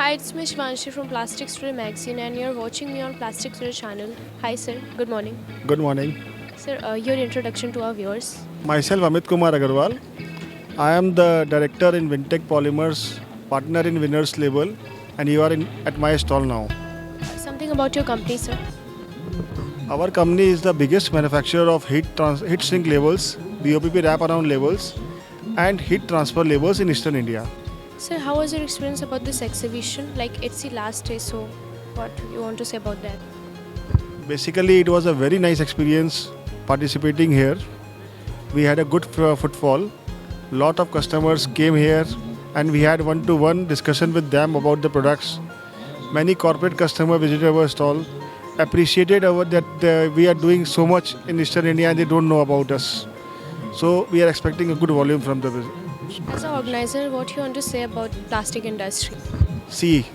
Hi, it's me Shivanshi from Plastic Story Magazine, and you're watching me on Plastic Story channel. Hi, sir. Good morning. Good morning. Sir, your introduction to our viewers. Myself Amit Kumar Agarwal. I am the director in Vintech Polymers, partner in Winners Label, and you are at my stall now. Something about your company, sir. Our company is the biggest manufacturer of heat shrink labels, BOPP wraparound labels, and heat transfer labels in Eastern India. Sir, how was your experience about this exhibition? Like, it's the last day, so what you want to say about that? Basically, it was a very nice experience participating here. We had a good footfall. Lot of customers came here, and we had one-to-one discussion with them about the products. Many corporate customers visited our stall, appreciated that we are doing so much in Eastern India and they don't know about us. So we are expecting a good volume from the visit. As an organizer, what you want to say about plastic industry? See,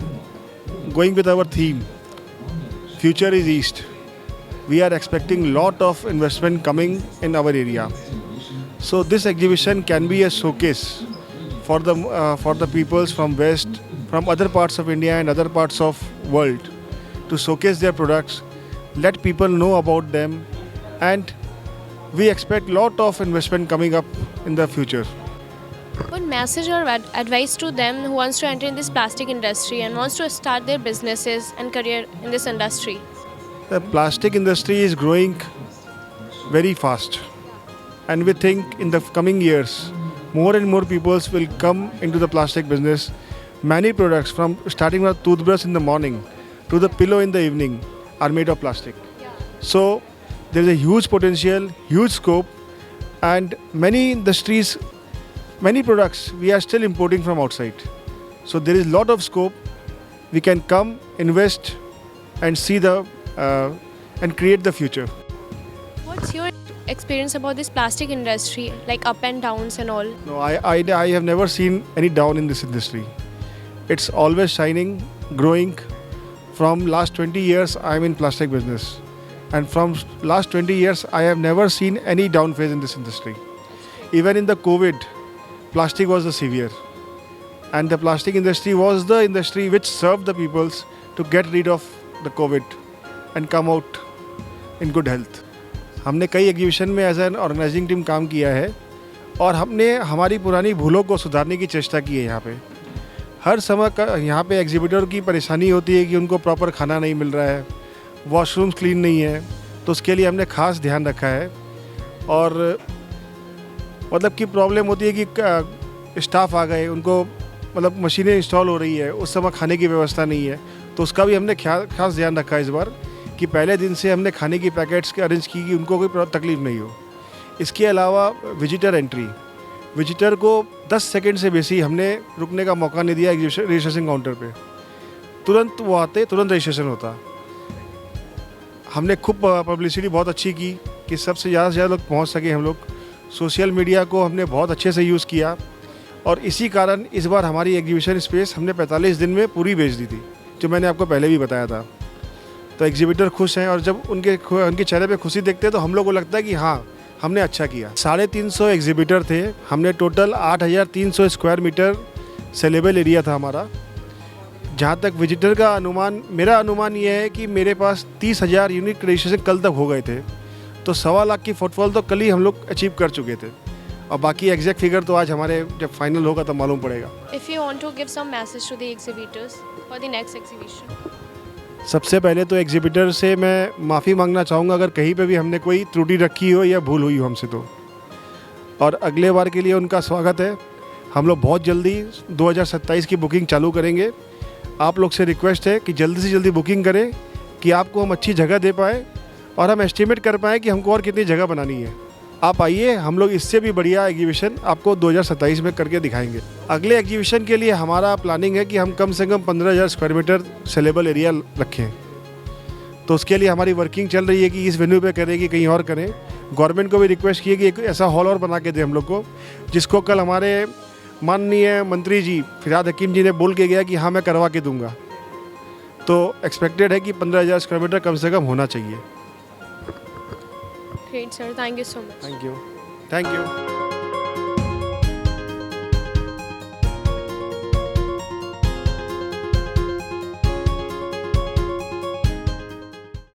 going with our theme, future is East. We are expecting lot of investment coming in our area. So this exhibition can be a showcase for the peoples from West, from other parts of India and other parts of world, to showcase their products, let people know about them, and we expect lot of investment coming up in the future. What message or advice to them who wants to enter in this plastic industry and wants to start their businesses and career in this industry? The plastic industry is growing very fast, and we think in the coming years more and more people will come into the plastic business. Many products, from starting with toothbrush in the morning to the pillow in the evening, are made of plastic. So there is a huge potential, huge scope, and many industries, many products we are still importing from outside. So there is lot of scope. We can come, invest, and see and create the future. What's your experience about this plastic industry, like up and downs and all? No, I have never seen any down in this industry. It's always shining, growing. From last 20 years, I am in plastic business. And from last 20 years, I have never seen any down phase in this industry. Even in the COVID, plastic was the severe. And the plastic industry was the industry which served the peoples to get rid of the COVID and come out in good health. हमने कई exhibition में as an organising team काम किया है, और हमने हमारी पुरानी भूलों को सुधारने की चेष्टा की है। यहाँ पे हर समय यहाँ पे एग्जीबिटर की परेशानी होती है कि उनको प्रॉपर खाना नहीं मिल रहा है, वॉशरूम्स क्लीन नहीं है, तो उसके लिए हमने खास ध्यान रखा है। और मतलब कि प्रॉब्लम होती है कि स्टाफ आ गए, उनको मतलब मशीनें इंस्टॉल हो रही है, उस समय खाने की व्यवस्था नहीं है, तो उसका भी हमने खास ध्यान रखा है इस बार कि पहले दिन से हमने खाने की पैकेट्स के अरेंज की कि उनको कोई तकलीफ नहीं हो। इसके अलावा विजिटर एंट्री, विजिटर को 10 सेकंड से बेसी हमने रुकने का मौका नहीं दिया रजिस्ट्रेशन काउंटर पे। तुरंत वो आते, तुरंत रजिस्ट्रेशन होता। हमने खूब पब्लिसिटी बहुत अच्छी की कि सबसे ज़्यादा से ज़्यादा लोग पहुँच सके हम लोग। सोशल मीडिया को हमने बहुत अच्छे से यूज़ किया, और इसी कारण इस बार हमारी एग्जीबिशन स्पेस हमने 45 दिन में पूरी बेच दी थी, जो मैंने आपको पहले भी बताया था। तो एग्जीबिटर खुश हैं, और जब उनके चेहरे पे खुशी देखते हैं तो हम लोग को लगता है कि हाँ, हमने अच्छा किया। 350 एग्जीबिटर थे, हमने total 8300 square metre saleable area था हमारा। जहाँ तक विजिटर का अनुमान, मेरा अनुमान ये है कि मेरे पास 30,000 यूनिक रजिस्ट्रेशन कल तक हो गए थे, तो 1.25 लाख की फुटफॉल तो कल ही हम लोग अचीव कर चुके थे, और बाकी एग्जैक्ट फिगर तो आज हमारे जब फाइनल होगा तो मालूम पड़ेगा। If you want to give some message to the exhibitors for the next exhibition. सबसे पहले तो एग्जीबिटर से मैं माफ़ी मांगना चाहूँगा अगर कहीं पे भी हमने कोई त्रुटि रखी हो या भूल हुई हो हमसे तो, और अगले बार के लिए उनका स्वागत है। हम लोग बहुत जल्दी 2027 की बुकिंग चालू करेंगे। आप लोग से रिक्वेस्ट है कि जल्दी से जल्दी बुकिंग करें कि आपको हम अच्छी जगह दे पाएँ और हम एस्टिमेट कर पाएँ कि हमको और कितनी जगह बनानी है। आप आइए, हम लोग इससे भी बढ़िया एग्जीबिशन आपको 2027 में करके दिखाएंगे। अगले एग्जीबिशन के लिए हमारा प्लानिंग है कि हम कम से कम 15,000 स्क्वायर मीटर सेलेबल एरिया रखें। तो उसके लिए हमारी वर्किंग चल रही है कि इस वेन्यू पे करें कि कहीं और करें। गवर्नमेंट को भी रिक्वेस्ट की है कि एक ऐसा हॉल और बना के दे हम लोग को, जिसको कल हमारे माननीय मंत्री जी फिरहाद हकीम जी ने बोल के गया कि हाँ मैं करवा के दूँगा। तो एक्सपेक्टेड है कि 15,000 स्क्वायर मीटर कम से कम होना चाहिए। Great, sir. Thank you so much. Thank you. Thank you.